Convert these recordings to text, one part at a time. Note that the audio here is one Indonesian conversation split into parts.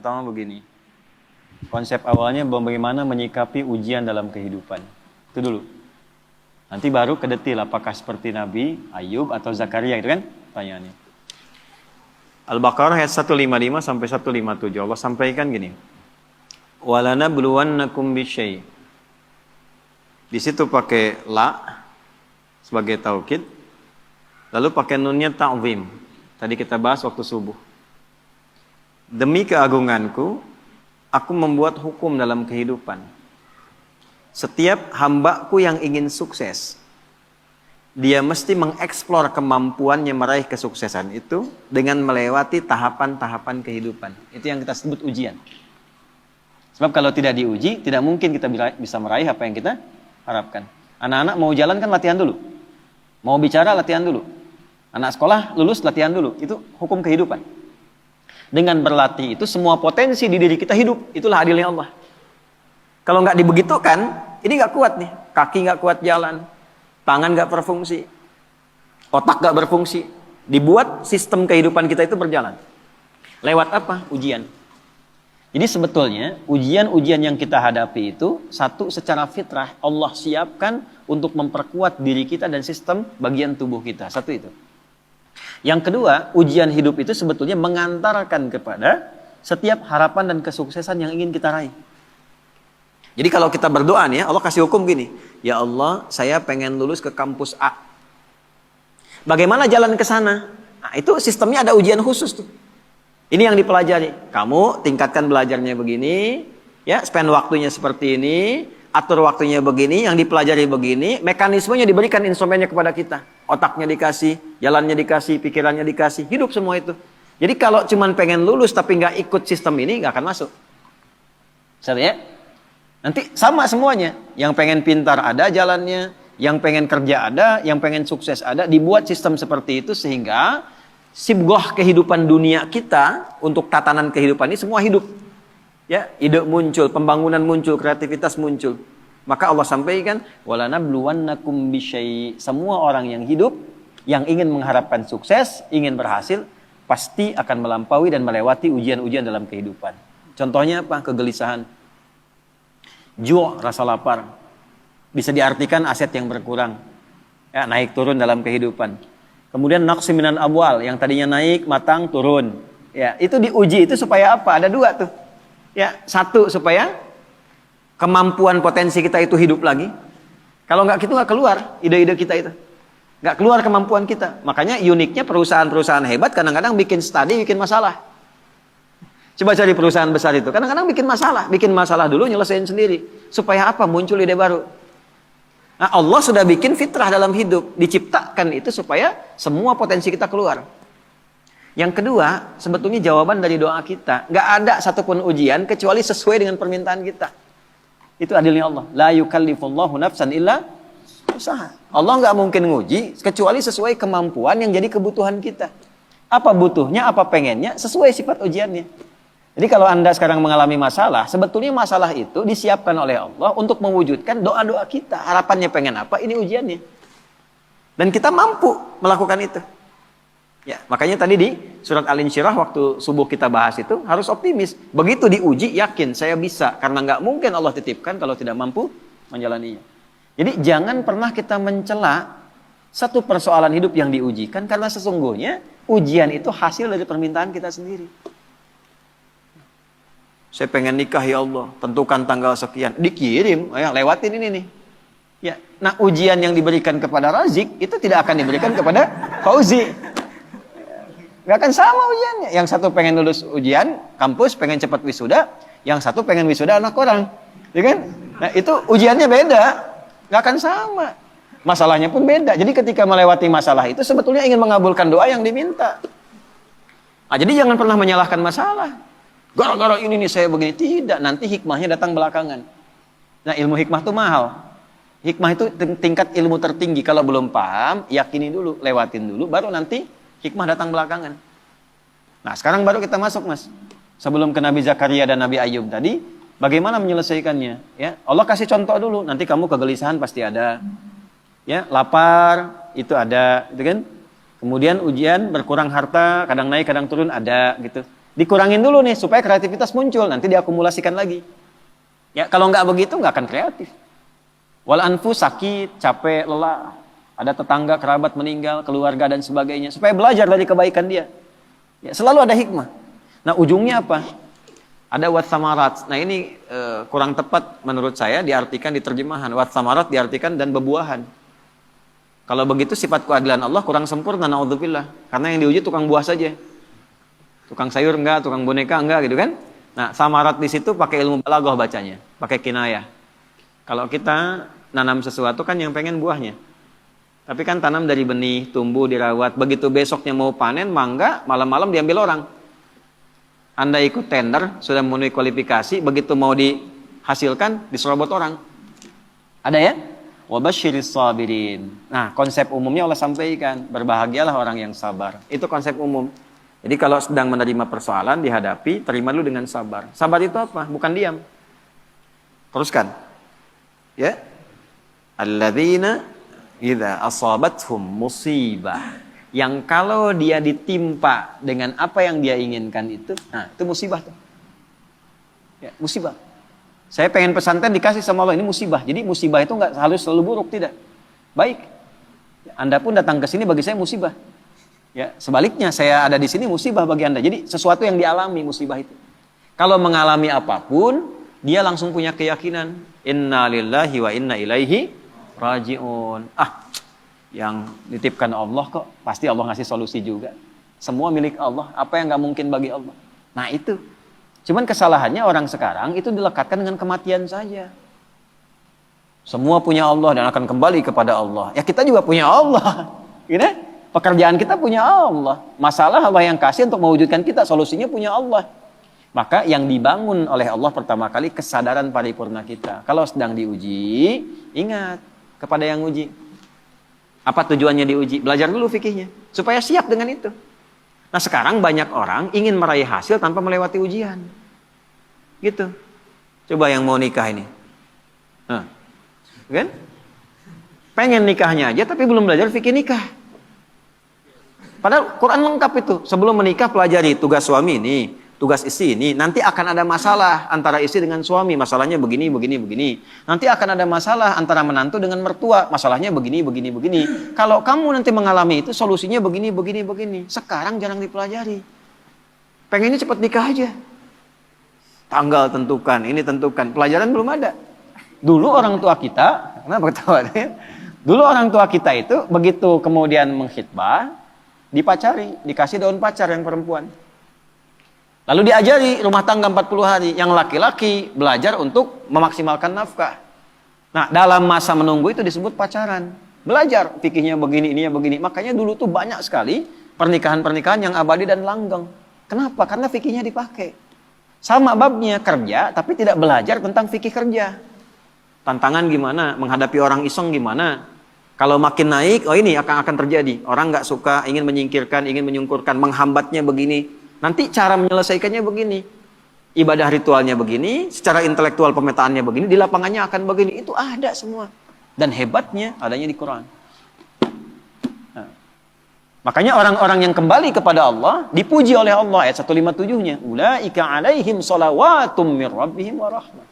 pertama begini. Konsep awalnya bagaimana menyikapi ujian dalam kehidupan. Itu dulu. Nanti baru ke detil apakah seperti Nabi Ayub atau Zakaria, itu kan pertanyaannya. Al-Baqarah ayat 155 sampai 157. Allah sampaikan gini. Walanabluwannakum bisyai'. Di situ pakai la sebagai taukid. Lalu pakai nunnya ta'zim. Tadi kita bahas waktu subuh. Demi keagunganku, aku membuat hukum dalam kehidupan. Setiap hambaku yang ingin sukses, dia mesti mengeksplor kemampuannya meraih kesuksesan itu dengan melewati tahapan-tahapan kehidupan. Itu yang kita sebut ujian. Sebab kalau tidak diuji, tidak mungkin kita bisa meraih apa yang kita harapkan. Anak-anak mau jalan kan latihan dulu. Mau bicara latihan dulu. Anak sekolah lulus latihan dulu. Itu hukum kehidupan. Dengan berlatih itu semua potensi di diri kita hidup. Itulah adilnya Allah. Kalau nggak dibegitukan, ini nggak kuat nih. Kaki nggak kuat jalan, tangan nggak berfungsi, otak nggak berfungsi. Dibuat sistem kehidupan kita itu berjalan. Lewat apa? Ujian. Jadi sebetulnya ujian-ujian yang kita hadapi itu satu secara fitrah Allah siapkan untuk memperkuat diri kita dan sistem bagian tubuh kita. Satu itu. Yang kedua, ujian hidup itu sebetulnya mengantarkan kepada setiap harapan dan kesuksesan yang ingin kita raih. Jadi kalau kita berdoa nih ya, Allah kasih hukum gini. Ya Allah, saya pengen lulus ke kampus A. Bagaimana jalan ke sana? Nah, itu sistemnya ada ujian khusus tuh. Ini yang dipelajari. Kamu tingkatkan belajarnya begini, ya, spend waktunya seperti ini, atur waktunya begini, yang dipelajari begini, mekanismenya diberikan instrumennya kepada kita. Otaknya dikasih, jalannya dikasih, pikirannya dikasih, hidup semua itu. Jadi kalau cuman pengen lulus tapi nggak ikut sistem ini, nggak akan masuk. Salah ya? Nanti sama semuanya. Yang pengen pintar ada jalannya, yang pengen kerja ada, yang pengen sukses ada. Dibuat sistem seperti itu sehingga sibgoh kehidupan dunia kita untuk tatanan kehidupan ini semua hidup. Ya, ide muncul, pembangunan muncul, kreativitas muncul. Maka Allah sampaikan, walanabluwannakum bisyai'. Semua orang yang hidup, yang ingin mengharapkan sukses, ingin berhasil, pasti akan melampaui dan melewati ujian-ujian dalam kehidupan. Contohnya apa? Kegelisahan. Ju', rasa lapar. Bisa diartikan aset yang berkurang. Ya, naik turun dalam kehidupan. Kemudian naqsi minan amwal, yang tadinya naik, matang, turun. Ya, itu diuji itu supaya apa? Ada dua tuh. Ya, satu supaya kemampuan potensi kita itu hidup lagi. Kalau nggak gitu nggak keluar ide-ide kita itu. Nggak keluar kemampuan kita. Makanya uniknya perusahaan-perusahaan hebat kadang-kadang bikin studi, bikin masalah. Coba cari perusahaan besar itu. Kadang-kadang bikin masalah dulu nyelesain sendiri. Supaya apa? Muncul ide baru. Nah, Allah sudah bikin fitrah dalam hidup. Diciptakan itu supaya semua potensi kita keluar. Yang kedua, sebetulnya jawaban dari doa kita. Nggak ada satupun ujian kecuali sesuai dengan permintaan kita. Itu adilnya Allah. La yukallifullahu nafsan illa usaha. Allah nggak mungkin nguji kecuali sesuai kemampuan yang jadi kebutuhan kita. Apa butuhnya, apa pengennya, sesuai sifat ujiannya. Jadi kalau Anda sekarang mengalami masalah, sebetulnya masalah itu disiapkan oleh Allah untuk mewujudkan doa-doa kita. Harapannya pengen apa, ini ujiannya. Dan kita mampu melakukan itu. Ya, makanya tadi di surat Al-Insyirah waktu subuh kita bahas itu harus optimis. Begitu diuji, yakin saya bisa. Karena nggak mungkin Allah titipkan kalau tidak mampu menjalaninya. Jadi jangan pernah kita mencela satu persoalan hidup yang diujikan. Karena sesungguhnya ujian itu hasil dari permintaan kita sendiri. Saya pengen nikah ya Allah, tentukan tanggal sekian. Dikirim, ya, lewatin ini nih. Ya, nah ujian yang diberikan kepada Razik itu tidak akan diberikan kepada Fauzi. Gak akan sama ujiannya. Yang satu pengen lulus ujian kampus, pengen cepat wisuda. Yang satu pengen wisuda anak orang, ya kan? Nah itu ujiannya beda, gak akan sama. Masalahnya pun beda. Jadi ketika melewati masalah itu sebetulnya ingin mengabulkan doa yang diminta. Nah, jadi jangan pernah menyalahkan masalah. Gara-gara ini nih saya begini. Tidak, nanti hikmahnya datang belakangan. Nah ilmu hikmah itu mahal. Hikmah itu tingkat ilmu tertinggi. Kalau belum paham, yakini dulu, lewatin dulu, baru nanti hikmah datang belakangan. Nah sekarang baru kita masuk mas. Sebelum ke Nabi Zakaria dan Nabi Ayub tadi, bagaimana menyelesaikannya? Ya, Allah kasih contoh dulu. Nanti kamu kegelisahan pasti ada. Ya, lapar itu ada, gitu kan? Kemudian ujian berkurang harta, kadang naik, kadang turun ada, gitu. Dikurangin dulu nih supaya kreativitas muncul, nanti diakumulasikan lagi. Ya, kalau nggak begitu nggak akan kreatif. Wal anfus sakit, capek, lelah, ada tetangga, kerabat meninggal, keluarga dan sebagainya, supaya belajar dari kebaikan dia. Ya, selalu ada hikmah. Nah, ujungnya apa? Ada wat samarat. Nah, ini kurang tepat menurut saya diartikan di terjemahan. Wat samarat diartikan dan bebuahan. Kalau begitu sifat keadilan Allah kurang sempurna, naudzubillah. Karena yang diuji tukang buah saja. Tukang sayur enggak, tukang boneka enggak gitu kan? Nah, samarat di situ pakai ilmu balaghah bacanya, pakai kinayah. Kalau kita nanam sesuatu kan yang pengen buahnya. Tapi kan tanam dari benih, tumbuh, dirawat. Begitu besoknya mau panen, mangga, malam-malam diambil orang. Anda ikut tender, sudah memenuhi kualifikasi, begitu mau dihasilkan, diserobot orang. Ada ya? Wabasyiris sabirin. Nah, konsep umumnya Allah sampaikan, berbahagialah orang yang sabar. Itu konsep umum. Jadi kalau sedang menerima persoalan, dihadapi, terima dulu dengan sabar. Sabar itu apa? Bukan diam. Teruskan. Ya. Alladzina idza asabathum musibah. Yang kalau dia ditimpa dengan apa yang dia inginkan itu, nah itu musibah tuh. Ya, musibah. Saya pengen pesantren dikasih sama Allah, ini musibah. Jadi musibah itu nggak harus selalu buruk, tidak. Baik. Anda pun datang ke sini bagi saya musibah. Ya, sebaliknya saya ada di sini musibah bagi Anda. Jadi sesuatu yang dialami musibah itu. Kalau mengalami apapun, dia langsung punya keyakinan, inna lillahi wa inna ilaihi rajiun. Yang dititipkan Allah kok, pasti Allah ngasih solusi juga. Semua milik Allah, apa yang nggak mungkin bagi Allah. Nah itu. Cuman kesalahannya orang sekarang itu dilekatkan dengan kematian saja. Semua punya Allah dan akan kembali kepada Allah. Ya kita juga punya Allah. Gitu? Pekerjaan kita punya Allah. Masalah Allah yang kasih untuk mewujudkan kita. Solusinya punya Allah. Maka yang dibangun oleh Allah pertama kali kesadaran paripurna kita. Kalau sedang diuji, ingat kepada yang uji. Apa tujuannya diuji? Belajar dulu fikihnya. Supaya siap dengan itu. Nah sekarang banyak orang ingin meraih hasil tanpa melewati ujian. Gitu. Coba yang mau nikah ini. Nah, kan? Pengen nikahnya aja tapi belum belajar fikih nikah. Padahal Quran lengkap itu. Sebelum menikah pelajari tugas suami ini, tugas istri ini. Nanti akan ada masalah antara istri dengan suami. Masalahnya begini, begini, begini. Nanti akan ada masalah antara menantu dengan mertua. Masalahnya begini, begini, begini. Kalau kamu nanti mengalami itu, solusinya begini, begini, begini. Sekarang jarang dipelajari. Pengennya cepat nikah aja. Tanggal tentukan, ini tentukan. Pelajaran belum ada. Dulu orang tua kita, kenapa ketawa? Dulu orang tua kita itu, begitu kemudian mengkhitbah, dipacari, dikasih daun pacar yang perempuan. Lalu diajari rumah tangga 40 hari. Yang laki-laki belajar untuk memaksimalkan nafkah. Nah, dalam masa menunggu itu disebut pacaran. Belajar fikihnya begini, ininya begini. Makanya dulu tuh banyak sekali pernikahan-pernikahan yang abadi dan langgeng. Kenapa? Karena fikihnya dipakai. Sama babnya kerja, tapi tidak belajar tentang fikih kerja. Tantangan gimana? Menghadapi orang iseng gimana? Kalau makin naik, oh ini akan terjadi. Orang nggak suka, ingin menyingkirkan, ingin menyungkurkan, menghambatnya begini. Nanti cara menyelesaikannya begini. Ibadah ritualnya begini, secara intelektual pemetaannya begini, di lapangannya akan begini. Itu ada semua. Dan hebatnya adanya di Quran. Nah, makanya orang-orang yang kembali kepada Allah, dipuji oleh Allah. Ayat 157-nya. Ulaika alaihim salawatum mir rabbihim wa rahmah.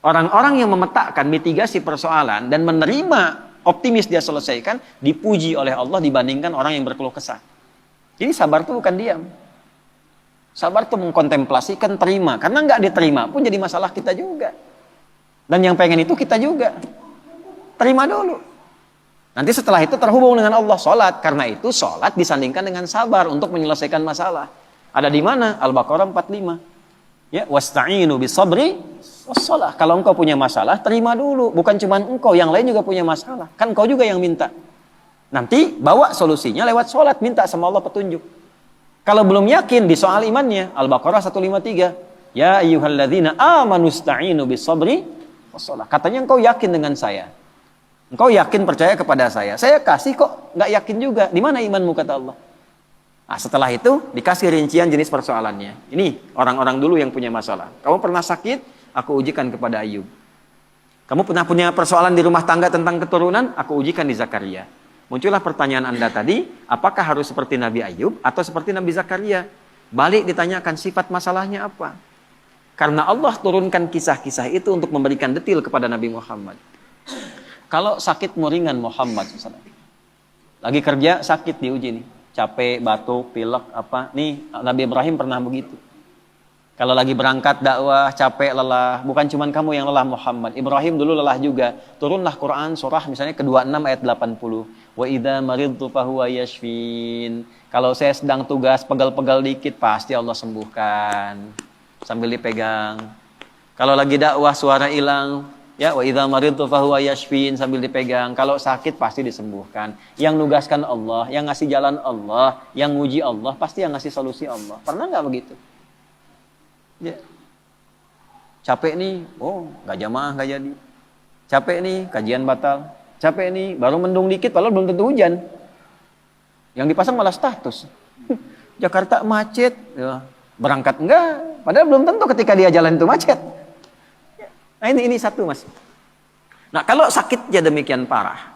Orang-orang yang memetakan mitigasi persoalan dan menerima optimis dia selesaikan, dipuji oleh Allah dibandingkan orang yang berkeluh kesah. Jadi sabar itu bukan diam. Sabar itu mengkontemplasikan, terima. Karena nggak diterima pun jadi masalah kita juga. Dan yang pengen itu kita juga. Terima dulu. Nanti setelah itu terhubung dengan Allah, sholat. Karena itu sholat disandingkan dengan sabar untuk menyelesaikan masalah. Ada di mana? Al-Baqarah 45. Ya, wasta'inu bisabri wassalah. Kalau engkau punya masalah, terima dulu. Bukan cuma engkau, yang lain juga punya masalah. Kan engkau juga yang minta. Nanti bawa solusinya lewat sholat, minta sama Allah petunjuk. Kalau belum yakin di soal imannya, Al-Baqarah 153. Ya ayyuhalladzina amanu sta'inu bisabri wassalah. Katanya engkau yakin dengan saya. Engkau yakin percaya kepada saya. Saya kasih kok, nggak yakin juga. Di mana imanmu, kata Allah. Nah, setelah itu dikasih rincian jenis persoalannya. Ini orang-orang dulu yang punya masalah. Kamu pernah sakit? Aku ujikan kepada Ayub. Kamu pernah punya persoalan di rumah tangga tentang keturunan? Aku ujikan di Zakaria. Muncullah pertanyaan Anda tadi, apakah harus seperti Nabi Ayub atau seperti Nabi Zakaria? Balik ditanyakan sifat masalahnya apa. Karena Allah turunkan kisah-kisah itu untuk memberikan detil kepada Nabi Muhammad. Kalau sakitmu ringan Muhammad SAW. Lagi kerja sakit diuji nih. Capek, batuk, pilek, apa. Nih Nabi Ibrahim pernah begitu. Kalau lagi berangkat dakwah, capek, lelah. Bukan cuma kamu yang lelah Muhammad. Ibrahim dulu lelah juga. Turunlah Quran surah misalnya ke-26 ayat 80. Wa idza maridtu fahuwa yashfin. Kalau saya sedang tugas pegal-pegal dikit pasti Allah sembuhkan. Sambil dipegang. Kalau lagi dakwah suara hilang, ya wa idza maridtu fahuwa yashfin sambil dipegang. Kalau sakit pasti disembuhkan. Yang nugaskan Allah, yang ngasih jalan Allah, yang nguji Allah, pasti yang ngasih solusi Allah. Pernah nggak begitu? Ya. Capek nih, oh nggak jamaah nggak jadi. Capek nih, kajian batal. Capek nih, baru mendung dikit, padahal belum tentu hujan. Yang dipasang malah status. Jakarta macet, ya. Berangkat enggak, padahal belum tentu ketika dia jalan itu macet. Nah ini satu mas. Nah kalau sakitnya demikian parah,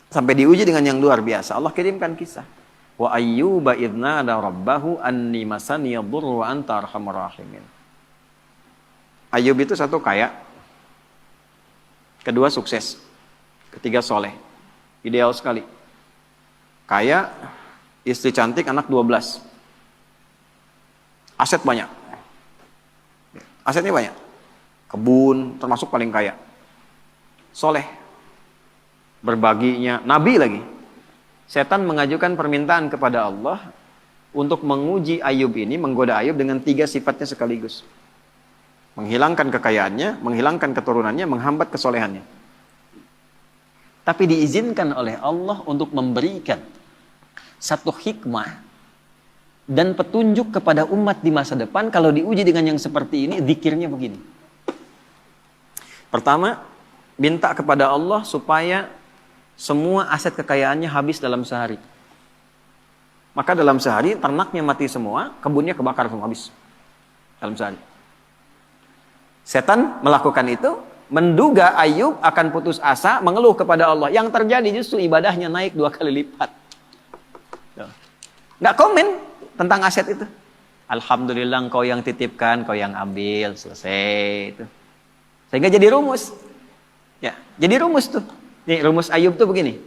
sampai diuji dengan yang luar biasa, Allah kirimkan kisah. Wa ayyuba idna ada rabbahu anni masani yadurru wa anta arhamur rahimin. Ayub itu satu kaya, kedua sukses, ketiga soleh, ideal sekali. Kaya, istri cantik, anak 12. Aset banyak. Asetnya banyak. Kebun, termasuk paling kaya. Soleh. Berbaginya, nabi lagi. Setan mengajukan permintaan kepada Allah untuk menguji Ayub ini, menggoda Ayub dengan 3 sifatnya sekaligus. Menghilangkan kekayaannya, menghilangkan keturunannya, menghambat kesolehannya. Tapi diizinkan oleh Allah untuk memberikan satu hikmah dan petunjuk kepada umat di masa depan. Kalau diuji dengan yang seperti ini, zikirnya begini. Pertama, minta kepada Allah supaya semua aset kekayaannya habis dalam sehari. Maka dalam sehari ternaknya mati semua, kebunnya kebakar semua habis. Dalam sehari. Setan melakukan itu, menduga Ayub akan putus asa, mengeluh kepada Allah. Yang terjadi justru ibadahnya naik 2 kali lipat. Nggak komen tentang aset itu. Alhamdulillah engkau yang titipkan, kau yang ambil, selesai itu. Sehingga jadi rumus. Ya, jadi rumus tuh. Nih, rumus Ayub tuh begini.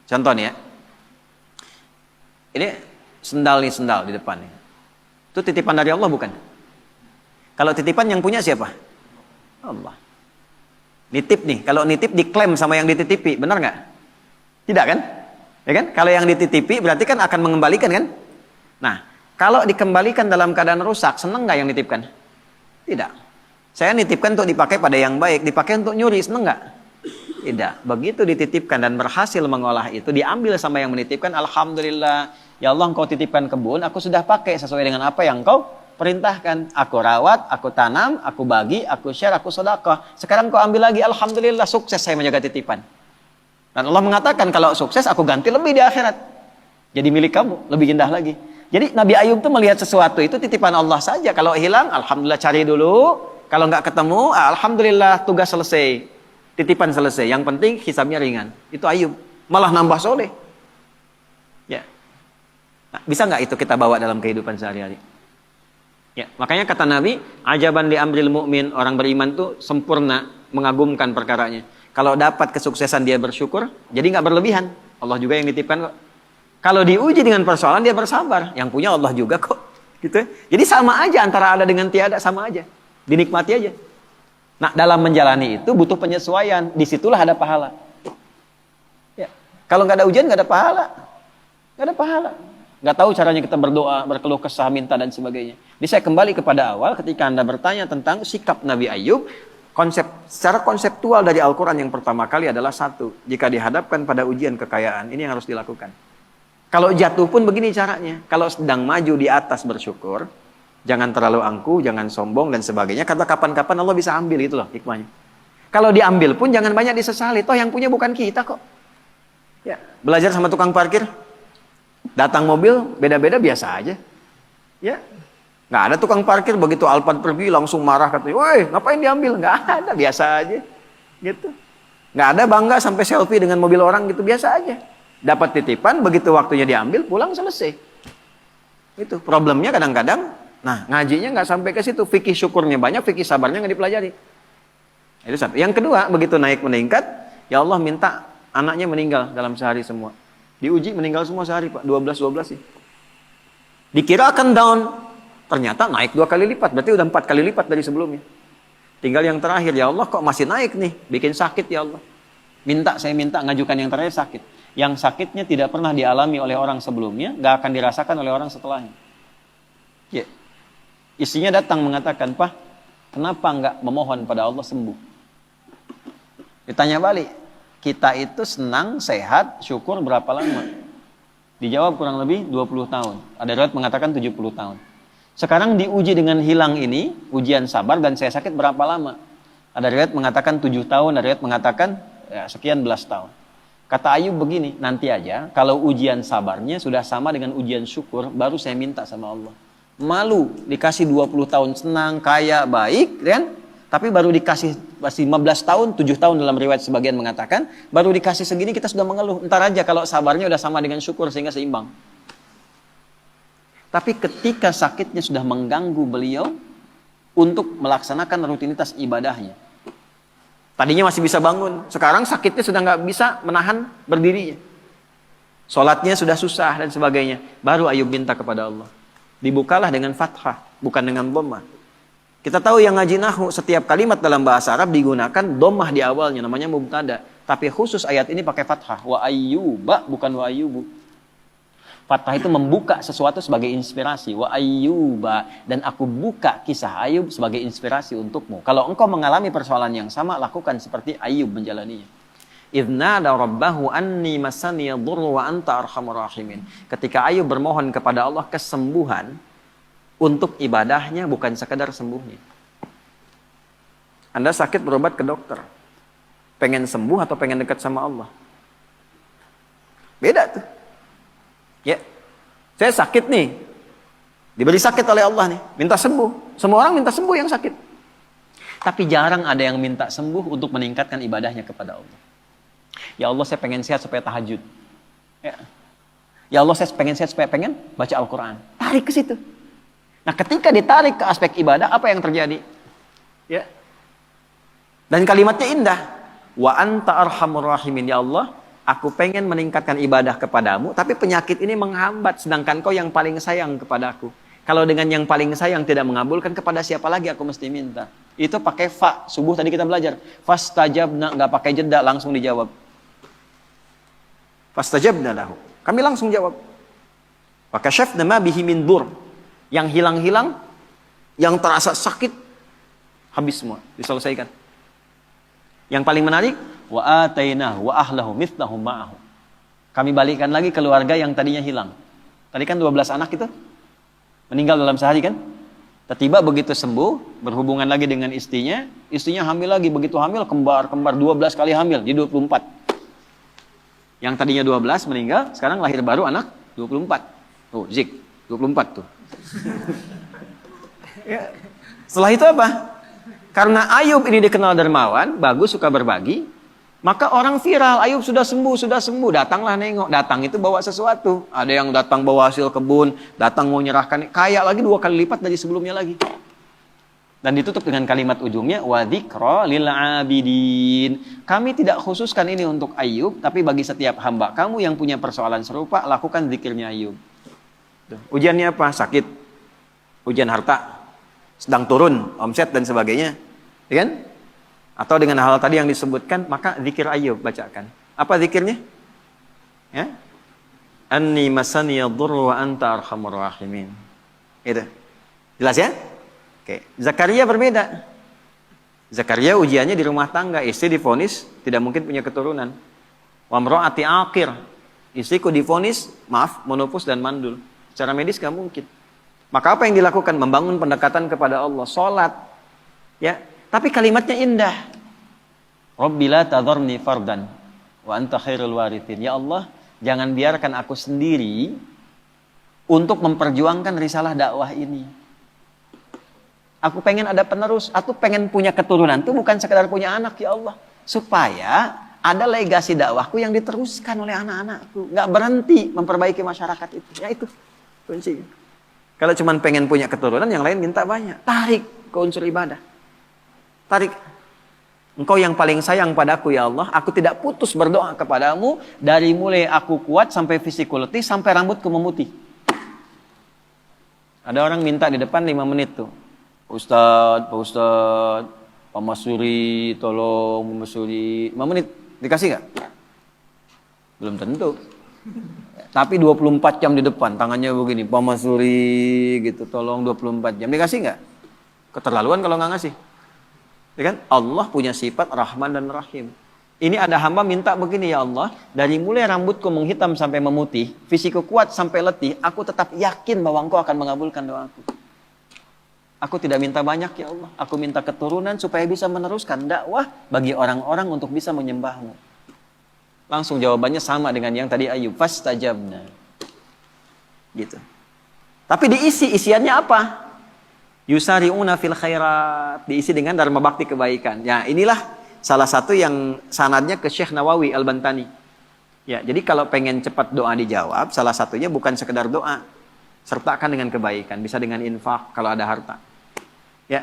Contoh nih ya. Ini sendal di depan nih. Itu titipan dari Allah bukan? Kalau titipan yang punya siapa? Allah. Nitip nih, kalau nitip diklaim sama yang dititipi, benar nggak? Tidak kan? Ya kan? Kalau yang dititipi berarti kan akan mengembalikan kan? Nah, kalau dikembalikan dalam keadaan rusak, seneng nggak yang nitipkan? Tidak. Saya nitipkan untuk dipakai pada yang baik, dipakai untuk nyuri, seneng nggak? Tidak. Begitu dititipkan dan berhasil mengolah itu, diambil sama yang menitipkan, alhamdulillah. Ya Allah, engkau titipkan kebun, aku sudah pakai sesuai dengan apa yang engkau perintahkan. Aku rawat, aku tanam, aku bagi, aku share, aku sedekah. Sekarang kau ambil lagi, alhamdulillah, sukses saya menjaga titipan. Dan Allah mengatakan kalau sukses aku ganti lebih di akhirat. Jadi milik kamu, lebih indah lagi. Jadi Nabi Ayub tuh melihat sesuatu itu titipan Allah saja. Kalau hilang, alhamdulillah cari dulu. Kalau nggak ketemu, alhamdulillah tugas selesai. Titipan selesai. Yang penting hisabnya ringan. Itu Ayub. Malah nambah soleh. Ya. Nah, bisa nggak itu kita bawa dalam kehidupan sehari-hari? Ya, makanya kata Nabi, ajaban li amril mu'min, orang beriman tuh sempurna, mengagumkan perkaranya. Kalau dapat kesuksesan dia bersyukur, jadi nggak berlebihan. Allah juga yang nitipkan kok. Kalau diuji dengan persoalan dia bersabar, yang punya Allah juga kok. Gitu. Jadi sama aja antara ada dengan tiada, sama aja. Dinikmati aja. Nah, dalam menjalani itu butuh penyesuaian. Disitulah ada pahala. Ya. Kalau nggak ada ujian nggak ada pahala. Nggak ada pahala. Nggak tahu caranya kita berdoa, berkeluh kesah, minta dan sebagainya. Jadi saya kembali kepada awal ketika Anda bertanya tentang sikap Nabi Ayub. Secara konseptual dari Al-Quran yang pertama kali adalah satu. Jika dihadapkan pada ujian kekayaan, ini yang harus dilakukan. Kalau jatuh pun begini caranya. Kalau sedang maju di atas bersyukur, jangan terlalu angkuh, jangan sombong dan sebagainya. Kata kapan-kapan Allah bisa ambil, itu loh hikmahnya. Kalau diambil pun jangan banyak disesali. Toh yang punya bukan kita kok. Ya, belajar sama tukang parkir. Datang mobil, beda-beda biasa aja. Ya, nggak ada tukang parkir begitu Alphard pergi langsung marah katanya, woi ngapain diambil? Nggak ada, biasa aja. Gitu. Nggak ada bangga sampai selfie dengan mobil orang gitu, biasa aja. Dapat titipan, begitu waktunya diambil, pulang selesai. Itu problemnya kadang-kadang. Nah, ngajinya nggak sampai ke situ. Fikih syukurnya banyak, fikih sabarnya nggak dipelajari. Itu satu. Yang kedua, begitu naik meningkat, ya Allah minta anaknya meninggal dalam sehari semua. Diuji meninggal semua sehari, Pak. 12 sih. Dikira akan down. Ternyata naik 2 kali lipat. Berarti udah 4 kali lipat dari sebelumnya. Tinggal yang terakhir, ya Allah kok masih naik nih. Bikin sakit ya Allah. Saya minta ngajukan yang terakhir sakit. Yang sakitnya tidak pernah dialami oleh orang sebelumnya, nggak akan dirasakan oleh orang setelahnya. Ya. Istrinya datang mengatakan, Pak, kenapa nggak memohon pada Allah sembuh? Ditanya balik, kita itu senang, sehat, syukur berapa lama? Dijawab kurang lebih 20 tahun. Ada riwayat mengatakan 70 tahun. Sekarang diuji dengan hilang ini, ujian sabar dan saya sakit berapa lama? Ada riwayat mengatakan 7 tahun, ada riwayat mengatakan ya, sekian belas tahun. Kata Ayub begini, nanti aja kalau ujian sabarnya sudah sama dengan ujian syukur, baru saya minta sama Allah. Malu, dikasih 20 tahun senang, kaya, baik, kan? Tapi baru dikasih masih 15 tahun, 7 tahun dalam riwayat sebagian mengatakan, baru dikasih segini kita sudah mengeluh. Ntar aja kalau sabarnya udah sama dengan syukur sehingga seimbang. Tapi ketika sakitnya sudah mengganggu beliau untuk melaksanakan rutinitas ibadahnya. Tadinya masih bisa bangun, sekarang sakitnya sudah nggak bisa menahan berdirinya. Sholatnya sudah susah dan sebagainya. Baru Ayub minta kepada Allah. Dibukalah dengan fathah, bukan dengan dhammah. Kita tahu yang ngaji nahwu, setiap kalimat dalam bahasa Arab digunakan dhammah di awalnya, namanya mubtada. Tapi khusus ayat ini pakai fathah. Wa ayyuba, bukan wa ayyubu. Fathah itu membuka sesuatu sebagai inspirasi. Wa ayyuba. Dan aku buka kisah Ayub sebagai inspirasi untukmu. Kalau engkau mengalami persoalan yang sama, lakukan seperti Ayub menjalaninya. Idznada rabbahu anni masani yadurru wa anta arhamur rahimin. Ketika Ayub bermohon kepada Allah kesembuhan untuk ibadahnya, bukan sekedar sembuhnya. Anda sakit berobat ke dokter. Pengen sembuh atau pengen dekat sama Allah? Beda tuh. Ya, saya sakit nih, diberi sakit oleh Allah nih, minta sembuh. Semua orang minta sembuh yang sakit. Tapi jarang ada yang minta sembuh untuk meningkatkan ibadahnya kepada Allah. Ya Allah, saya pengen sehat supaya tahajud. Ya Allah, saya pengen sehat supaya pengen baca Al-Quran. Tarik ke situ. Nah, ketika ditarik ke aspek ibadah, apa yang terjadi? Ya. Dan kalimatnya indah. Wa anta arhamur rahimin, ya Allah. Aku pengen meningkatkan ibadah kepadamu, tapi penyakit ini menghambat, sedangkan kau yang paling sayang kepadaku. Kalau dengan yang paling sayang tidak mengabulkan, kepada siapa lagi aku mesti minta? Itu pakai fa, subuh tadi kita belajar. Fastajabna, nggak pakai jeda, langsung dijawab. Fastajabna lahu. Kami langsung jawab. Fakashafna ma bihi min dur. Yang hilang-hilang, yang terasa sakit, habis semua, diselesaikan. Yang paling menarik, wa atainahu wa ahlahu mithlahum ma'ahu. Kami balikan lagi keluarga yang tadinya hilang. Tadi kan 12 anak itu meninggal dalam sehari kan? Tiba-tiba begitu sembuh, berhubungan lagi dengan istrinya hamil lagi, begitu hamil kembar 12 kali hamil, jadi 24. Yang tadinya 12 meninggal, sekarang lahir baru anak 24. Tuh, Zik, 24 tuh. Ya. Setelah itu apa? Karena Ayub ini dikenal dermawan, bagus, suka berbagi, maka orang viral, Ayub sudah sembuh, datanglah nengok. Datang itu bawa sesuatu. Ada yang datang bawa hasil kebun, datang mau nyerahkan, kaya lagi 2 kali lipat dari sebelumnya lagi. Dan ditutup dengan kalimat ujungnya, wa dzikra lil abidin. Kami tidak khususkan ini untuk Ayub, tapi bagi setiap hamba kamu yang punya persoalan serupa, lakukan zikirnya Ayub. Ujiannya apa? Sakit. Ujian harta. Sedang turun, omset dan sebagainya. Ya kan? Atau dengan hal tadi yang disebutkan, maka zikir Ayub bacakan. Apa zikirnya? Ya? Anni masani yadurru wa anta arhamur rahimin. Itu. Jelas ya? Oke. Zakaria berbeda. Zakaria ujiannya di rumah tangga, istri divonis tidak mungkin punya keturunan. Wa imra'ati aqir. Istriku divonis, maaf, monopus dan mandul. Secara medis gak mungkin. Maka apa yang dilakukan? Membangun pendekatan kepada Allah, sholat. Ya, tapi kalimatnya indah. Rabbi la tadharni fardan wa anta khairul warithin. Ya Allah, jangan biarkan aku sendiri untuk memperjuangkan risalah dakwah ini. Aku pengen ada penerus, aku pengen punya keturunan. Itu bukan sekedar punya anak, ya Allah. Supaya ada legasi dakwahku yang diteruskan oleh anak-anakku. Nggak berhenti memperbaiki masyarakat itu. Ya itu kuncinya. Kalau cuma pengen punya keturunan, yang lain minta banyak. Tarik ke unsur ibadah. Tarik. Engkau yang paling sayang padaku ya Allah. Aku tidak putus berdoa kepadamu. Dari mulai aku kuat sampai fisikku letih, sampai rambutku memutih. Ada orang minta di depan 5 menit tuh. Ustadz, Pak Ustadz, Pak Masuri, tolong Pak Masuri. 5 menit, dikasih nggak? Belum tentu. Tapi 24 jam di depan, tangannya begini. Pak Masuri gitu, tolong 24 jam. Dikasih nggak? Keterlaluan kalau nggak ngasih. Ya kan? Allah punya sifat Rahman dan Rahim. Ini ada hamba minta begini, ya Allah, dari mulai rambutku menghitam sampai memutih, fisikku kuat sampai letih, aku tetap yakin bahwa Engkau akan mengabulkan doaku. Aku tidak minta banyak, ya Allah. Aku minta keturunan supaya bisa meneruskan dakwah bagi orang-orang untuk bisa menyembahmu. Langsung jawabannya sama dengan yang tadi Ayub. Fastajabna. Gitu. Tapi isiannya apa? Yusari'una fil khairat. Diisi dengan dharma bakti kebaikan. Ya, inilah salah satu yang sanadnya ke Syekh Nawawi Al-Bantani. Ya, jadi kalau pengen cepat doa dijawab, salah satunya bukan sekedar doa. Sertakan dengan kebaikan. Bisa dengan infak kalau ada harta. Ya,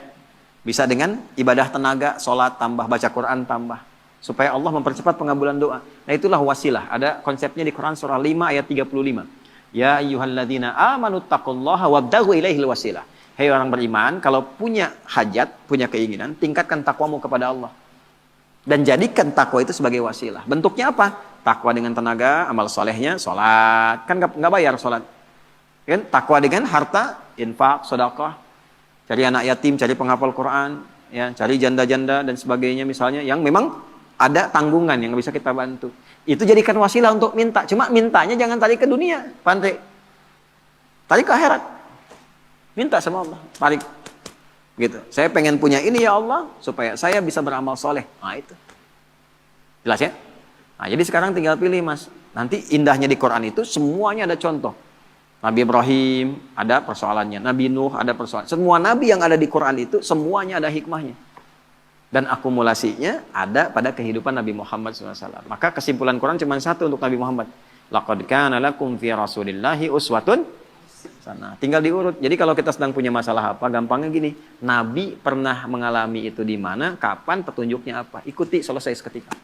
bisa dengan ibadah tenaga, sholat tambah, baca Quran tambah. Supaya Allah mempercepat pengabulan doa. Nah itulah wasilah. Ada konsepnya di Quran surah 5 ayat 35. Ya ayyuhalladzina amanu taqullaha wabdaghu ilaihil wasilah. Hei orang beriman, kalau punya hajat, punya keinginan, tingkatkan takwamu kepada Allah. Dan jadikan takwa itu sebagai wasilah. Bentuknya apa? Takwa dengan tenaga, amal solehnya, sholat. Kan nggak bayar sholat. Kan? Takwa dengan harta, infak, sedekah. Cari anak yatim, cari penghafal Quran, ya, cari janda-janda dan sebagainya misalnya. Yang memang ada tanggungan yang bisa kita bantu. Itu jadikan wasilah untuk minta. Cuma mintanya jangan tarik ke dunia. Pandai. Tarik ke akhirat. Minta sama Allah. Tarik. Gitu. Saya pengen punya ini ya Allah. Supaya saya bisa beramal soleh. Nah itu. Jelas ya? Nah jadi sekarang tinggal pilih mas. Nanti indahnya di Quran itu semuanya ada contoh. Nabi Ibrahim ada persoalannya. Nabi Nuh ada persoalan. Semua nabi yang ada di Quran itu semuanya ada hikmahnya. Dan akumulasinya ada pada kehidupan Nabi Muhammad SAW. Maka kesimpulan Quran cuma satu untuk Nabi Muhammad. Laqad kana lakum fi rasulillahi uswatun sana. Tinggal diurut. Jadi kalau kita sedang punya masalah apa, gampangnya gini. Nabi pernah mengalami itu di mana, kapan, petunjuknya apa. Ikuti, selesai seketika.